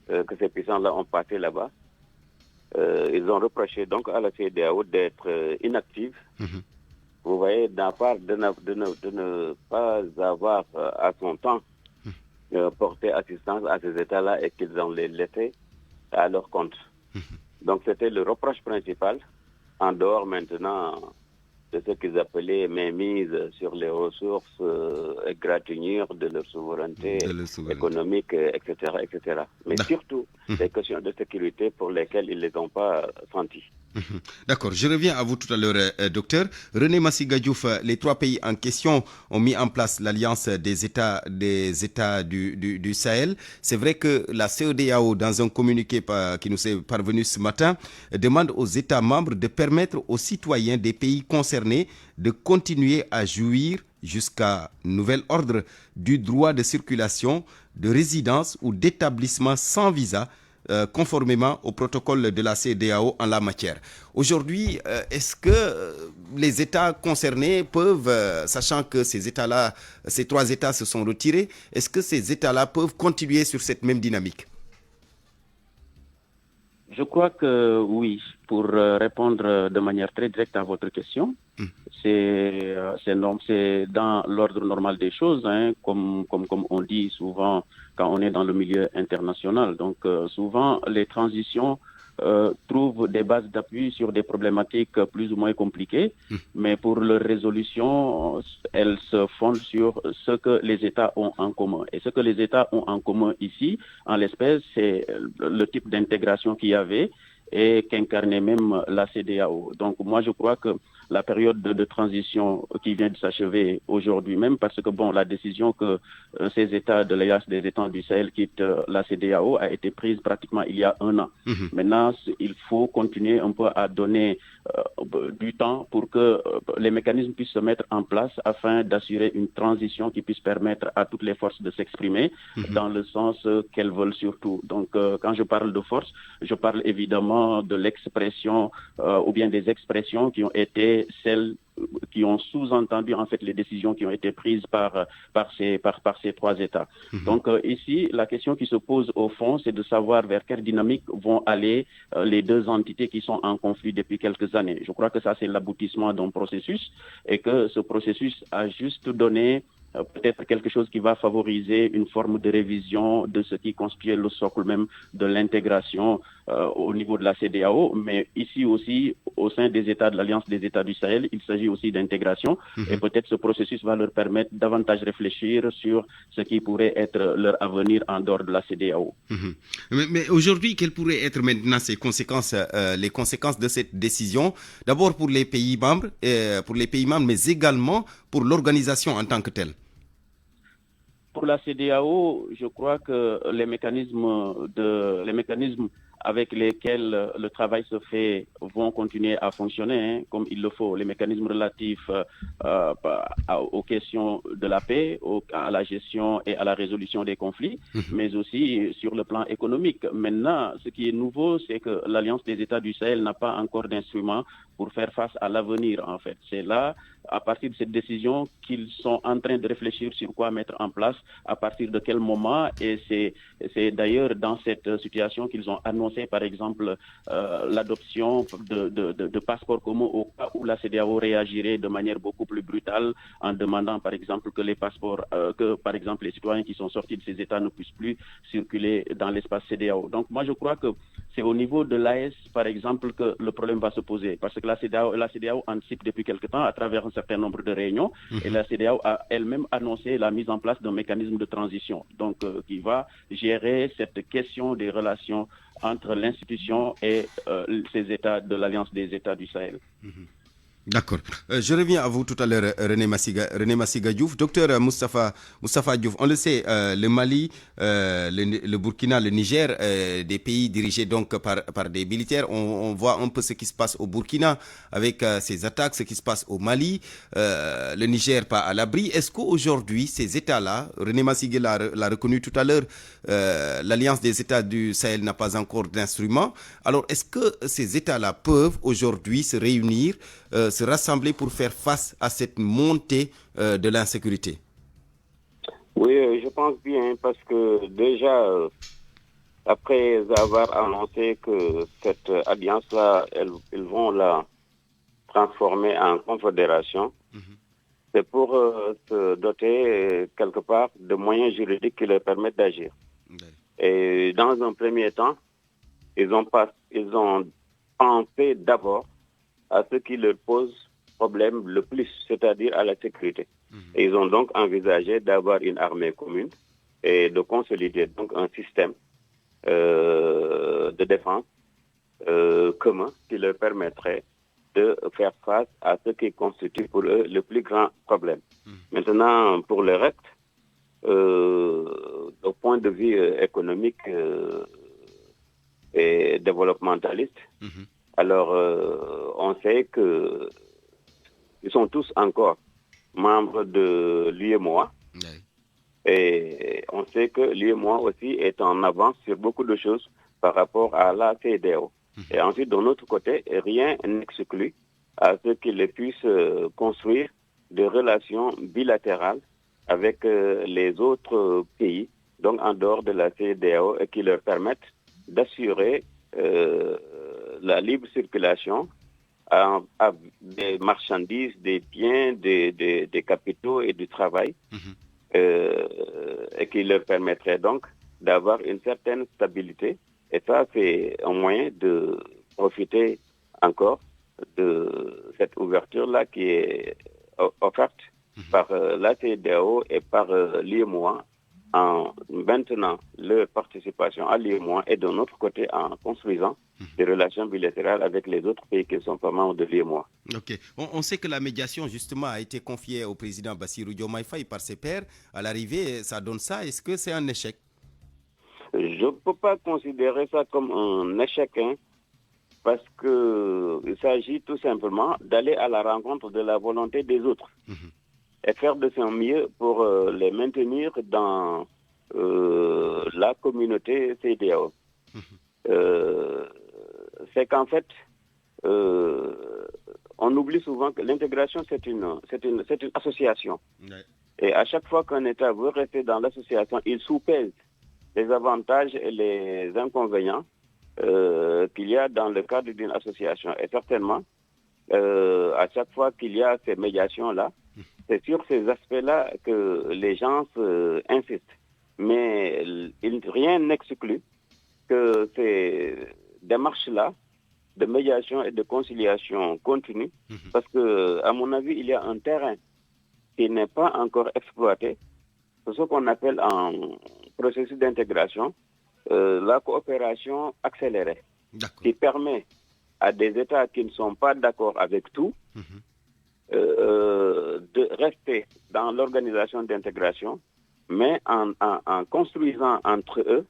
que ces puissances-là ont passé là-bas. Ils ont reproché donc à la CEDEAO d'être inactive. Vous voyez, d'un part de ne pas avoir à son temps porté assistance à ces États-là et qu'ils ont les laissés à leur compte. Donc c'était le reproche principal, en dehors maintenant de ce qu'ils appelaient mainmise sur les ressources, égratignure de leur souveraineté économique, etc., etc. Mais surtout, des questions de sécurité pour lesquelles ils ne les ont pas senties. D'accord, je reviens à vous tout à l'heure, docteur. René Massiga Diouf, les 3 pays en question ont mis en place l'alliance des États du Sahel. C'est vrai que la CEDEAO, dans un communiqué qui nous est parvenu ce matin, demande aux États membres de permettre aux citoyens des pays concernés de continuer à jouir jusqu'à nouvel ordre du droit de circulation, de résidence ou d'établissement sans visa, conformément au protocole de la CEDEAO en la matière. Aujourd'hui, est-ce que les États concernés peuvent, sachant que ces 3 États se sont retirés, est-ce que ces États-là peuvent continuer sur cette même dynamique? Je crois que oui. Pour répondre de manière très directe à votre question, C'est dans l'ordre normal des choses, hein, comme on dit souvent quand on est dans le milieu international. Donc souvent les transitions trouvent des bases d'appui sur des problématiques plus ou moins compliquées, mais pour leur résolution, elles se fondent sur ce que les États ont en commun. Et ce que les États ont en commun ici, en l'espèce, c'est le type d'intégration qu'il y avait et qu'incarnait même la CEDEAO. Donc moi je crois que la période de transition qui vient de s'achever aujourd'hui même, parce que bon, la décision que ces États de l'Alliance des États du Sahel quittent la CEDEAO a été prise pratiquement il y a 1 an. Maintenant, il faut continuer un peu à donner du temps pour que les mécanismes puissent se mettre en place afin d'assurer une transition qui puisse permettre à toutes les forces de s'exprimer dans le sens qu'elles veulent surtout. Donc quand je parle de force, je parle évidemment de l'expression ou bien des expressions qui ont été celles qui ont sous-entendu en fait les décisions qui ont été prises par ces 3 États. Donc ici, la question qui se pose au fond, c'est de savoir vers quelle dynamique vont aller les 2 entités qui sont en conflit depuis quelques années. Je crois que ça, c'est l'aboutissement d'un processus et que ce processus a juste donné peut-être quelque chose qui va favoriser une forme de révision de ce qui constituait le socle même de l'intégration au niveau de la CEDEAO, mais ici aussi, au sein des États de l'Alliance des États du Sahel, il s'agit aussi d'intégration et peut-être ce processus va leur permettre davantage réfléchir sur ce qui pourrait être leur avenir en dehors de la CEDEAO. Mais aujourd'hui, quelles pourraient être maintenant ces conséquences, les conséquences de cette décision, d'abord pour les pays membres, mais également pour l'organisation en tant que telle? Pour la CEDEAO, je crois que les mécanismes avec lesquels le travail se fait vont continuer à fonctionner comme il le faut. Les mécanismes relatifs aux questions de la paix, à la gestion et à la résolution des conflits, mais aussi sur le plan économique. Maintenant, ce qui est nouveau, c'est que l'Alliance des États du Sahel n'a pas encore d'instruments pour faire face à l'avenir, en fait. C'est là, à partir de cette décision, qu'ils sont en train de réfléchir sur quoi mettre en place, à partir de quel moment, et c'est d'ailleurs dans cette situation qu'ils ont annoncé, par exemple, l'adoption de passeports communs au cas où la CEDEAO réagirait de manière beaucoup plus brutale en demandant, par exemple, que les passeports, par exemple, les citoyens qui sont sortis de ces États ne puissent plus circuler dans l'espace CEDEAO. Donc, moi, je crois que c'est au niveau de l'AES, par exemple, que le problème va se poser, parce que la CEDEAO anticipe depuis quelque temps à travers un certain nombre de réunions, et la CEDEAO a elle-même annoncé la mise en place d'un mécanisme de transition, donc qui va gérer cette question des relations entre l'institution et ces États de l'Alliance des États du Sahel. D'accord. Je reviens à vous tout à l'heure, René Massiga Diouf. Docteur Moustapha Diouf, on le sait, le Mali, le Burkina, le Niger, des pays dirigés donc par des militaires. On voit un peu ce qui se passe au Burkina avec ces attaques, ce qui se passe au Mali, le Niger pas à l'abri. Est-ce qu'aujourd'hui, ces États-là, René Massiga l'a reconnu tout à l'heure, l'Alliance des États du Sahel n'a pas encore d'instruments. Alors, est-ce que ces États-là peuvent aujourd'hui se réunir, se rassembler pour faire face à cette montée de l'insécurité? Oui, je pense bien, parce que déjà, après avoir annoncé que cette alliance-là, ils vont la transformer en confédération, c'est pour se doter quelque part de moyens juridiques qui leur permettent d'agir. Et dans un premier temps, ils ont pensé d'abord à ce qui leur pose problème le plus, c'est-à-dire à la sécurité. Et ils ont donc envisagé d'avoir une armée commune et de consolider donc un système de défense commun qui leur permettrait de faire face à ce qui constitue pour eux le plus grand problème. Maintenant, pour le reste, au point de vue économique et développementaliste, alors on sait que ils sont tous encore membres de l'UEMOA. Et on sait que l'UEMOA aussi est en avance sur beaucoup de choses par rapport à la CEDEAO. Et ensuite, de notre côté, rien n'exclut à ce qu'ils puissent construire des relations bilatérales avec les autres pays, donc en dehors de la CEDEAO, et qui leur permettent d'assurer la libre circulation à des marchandises, des biens, des capitaux et du travail, et qui leur permettrait donc d'avoir une certaine stabilité. Et ça, c'est un moyen de profiter encore de cette ouverture-là qui est offerte par la CEDEAO et par l'UEMOA, en maintenant leur participation à l'UEMOA et de notre côté en construisant des relations bilatérales avec les autres pays qui ne sont pas membres de l'UEMOA. Ok. On sait que la médiation justement a été confiée au président Bassirou Diomaye Faye par ses pairs. À l'arrivée, ça donne ça. Est-ce que c'est un échec? Je ne peux pas considérer ça comme un échec, parce qu'il s'agit tout simplement d'aller à la rencontre de la volonté des autres et faire de son mieux pour les maintenir dans la communauté CEDEAO. C'est qu'en fait, on oublie souvent que l'intégration, c'est une association. Et à chaque fois qu'un État veut rester dans l'association, il soupèse les avantages et les inconvénients qu'il y a dans le cadre d'une association. Et certainement, à chaque fois qu'il y a ces médiations-là, c'est sur ces aspects-là que les gens insistent. Mais rien n'exclut que ces démarches-là de médiation et de conciliation continuent, parce que, à mon avis, il y a un terrain qui n'est pas encore exploité. C'est ce qu'on appelle en processus d'intégration la coopération accélérée, qui permet à des États qui ne sont pas d'accord avec tout de rester dans l'organisation d'intégration, mais en construisant entre eux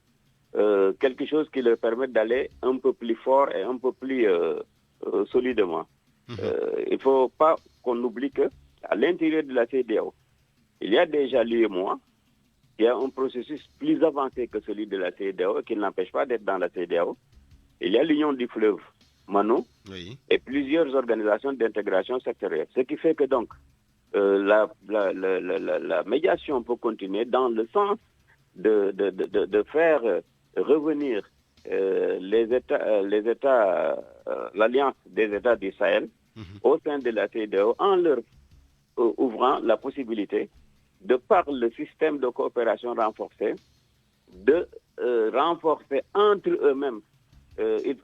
quelque chose qui leur permet d'aller un peu plus fort et un peu plus solidement. Il ne faut pas qu'on oublie qu'à l'intérieur de la CEDEAO, il y a déjà l'UEMOA, qui a un processus plus avancé que celui de la CEDEAO, qui n'empêche pas d'être dans la CEDEAO. Il y a l'Union du fleuve Mano et plusieurs organisations d'intégration sectorielle. Ce qui fait que donc la médiation peut continuer dans le sens de faire revenir l'Alliance des États du Sahel au sein de la CEDEAO en leur ouvrant la possibilité, de par le système de coopération renforcé, de renforcer entre eux-mêmes,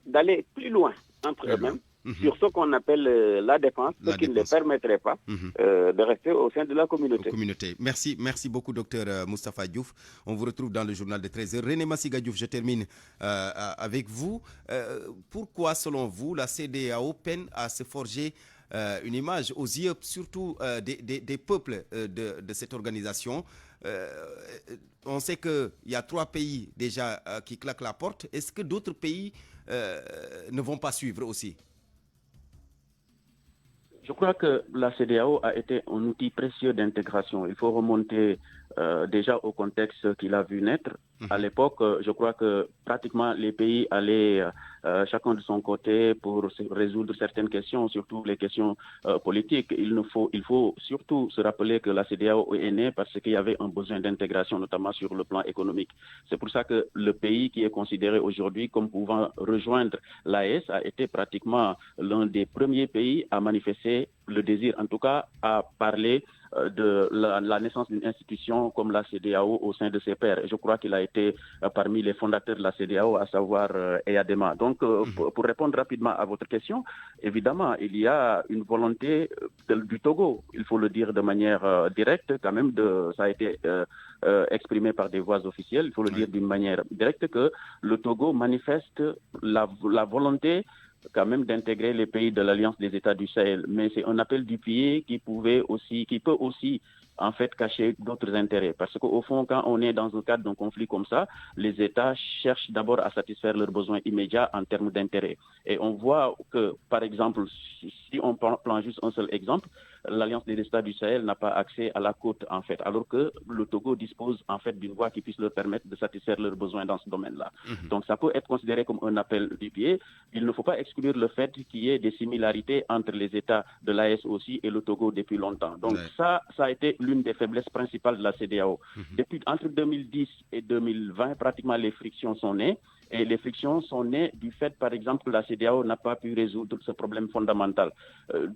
d'aller plus loin entre eux-mêmes sur ce qu'on appelle la défense, ce qui ne les permettrait pas de rester au sein de la communauté. Merci beaucoup, docteur Moustapha Diouf. On vous retrouve dans le journal de 13h. René Massiga Diouf, je termine avec vous. Pourquoi, selon vous, la CEDEAO peine à se forger une image aux yeux surtout des peuples de cette organisation? On sait qu'il y a 3 pays déjà qui claquent la porte. Est-ce que d'autres pays ne vont pas suivre aussi? Je crois que la CEDEAO a été un outil précieux d'intégration. Il faut remonter déjà au contexte qu'il a vu naître. À l'époque, je crois que pratiquement les pays allaient chacun de son côté pour résoudre certaines questions, surtout les questions politiques. Il faut surtout se rappeler que la CEDEAO est née parce qu'il y avait un besoin d'intégration, notamment sur le plan économique. C'est pour ça que le pays qui est considéré aujourd'hui comme pouvant rejoindre l'AES a été pratiquement l'un des premiers pays à manifester le désir, en tout cas à parler de la naissance d'une institution comme la CEDEAO au sein de ses pairs. Je crois qu'il a été parmi les fondateurs de la CEDEAO, à savoir Eyadema. Donc, pour répondre rapidement à votre question, évidemment, il y a une volonté du Togo, il faut le dire de manière directe, quand même, ça a été exprimé par des voix officielles, il faut le dire d'une manière directe, que le Togo manifeste la volonté quand même d'intégrer les pays de l'Alliance des États du Sahel. Mais c'est un appel du pied qui peut aussi en fait cacher d'autres intérêts. Parce qu'au fond, quand on est dans un cadre d'un conflit comme ça, les États cherchent d'abord à satisfaire leurs besoins immédiats en termes d'intérêt. Et on voit que, par exemple, si on prend juste un seul exemple, l'Alliance des États du Sahel n'a pas accès à la côte, en fait, alors que le Togo dispose, en fait, d'une voie qui puisse leur permettre de satisfaire leurs besoins dans ce domaine-là. Donc, ça peut être considéré comme un appel du pied. Il ne faut pas exclure le fait qu'il y ait des similarités entre les États de l'AES aussi et le Togo depuis longtemps. Donc, ça a été l'une des faiblesses principales de la CEDEAO. Entre 2010 et 2020, pratiquement les frictions sont nées. Et les frictions sont nées du fait, par exemple, que la CEDEAO n'a pas pu résoudre ce problème fondamental.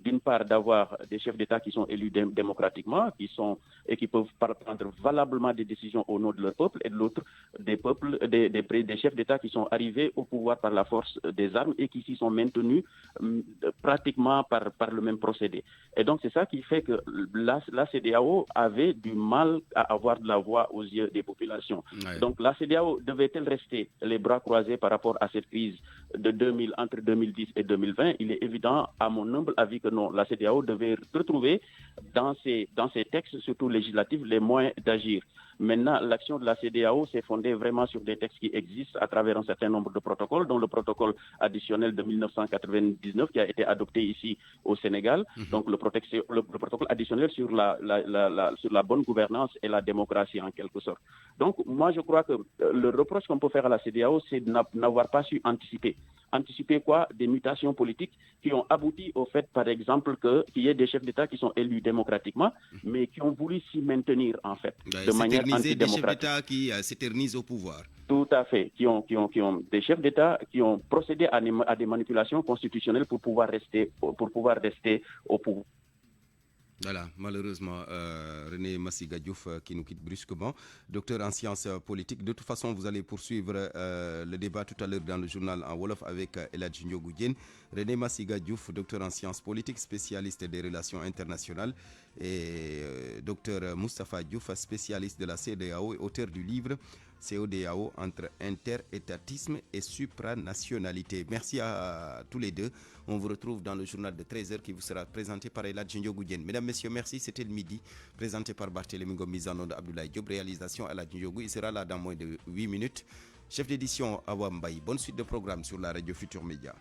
D'une part, d'avoir des chefs d'État qui sont élus démocratiquement, et qui peuvent prendre valablement des décisions au nom de leur peuple, et de l'autre, des chefs d'État qui sont arrivés au pouvoir par la force des armes et qui s'y sont maintenus pratiquement par le même procédé. Et donc, c'est ça qui fait que la CEDEAO avait du mal à avoir de la voix aux yeux des populations. Ouais. Donc, la CEDEAO devait-elle rester les bras croisés par rapport à cette crise entre 2010 et 2020? Il est évident, à mon humble avis, que non. La CEDEAO devait retrouver dans ses textes, surtout législatifs, les moyens d'agir. Maintenant, l'action de la CEDEAO s'est fondée vraiment sur des textes qui existent à travers un certain nombre de protocoles, dont le protocole additionnel de 1999 qui a été adopté ici au Sénégal. Donc le protocole additionnel sur la bonne gouvernance et la démocratie en quelque sorte. Donc moi je crois que le reproche qu'on peut faire à la CEDEAO, c'est de n'avoir pas su anticiper. Anticiper quoi? Des mutations politiques qui ont abouti au fait, par exemple, qu'il y ait des chefs d'État qui sont élus démocratiquement, mais qui ont voulu s'y maintenir, en fait, de manière antidémocratique. Des chefs d'État qui s'éternisent au pouvoir. Tout à fait, qui ont des chefs d'État qui ont procédé à des manipulations constitutionnelles pour pouvoir rester au pouvoir. Voilà, malheureusement, René Massiga Diouf qui nous quitte brusquement. Docteur en sciences politiques. De toute façon, vous allez poursuivre le débat tout à l'heure dans le journal en Wolof avec Eladji Ndiogou Diène. René Massiga Diouf, docteur en sciences politiques, spécialiste des relations internationales, et docteur Moustapha Diouf, spécialiste de la CEDEAO et auteur du livre CEDEAO entre interétatisme et supranationalité. Merci à tous les deux. On vous retrouve dans le journal de 13h qui vous sera présenté par Eladji Ndiogou Diène. Mesdames, messieurs, merci. C'était le midi, présenté par Barthélémy Ngom, mise en onde Abdoulaye Diop, réalisation Eladji Ndiogou. Il sera là dans moins de 8 minutes. Chef d'édition Awa Mbaye. Bonne suite de programme sur la radio Futur Média.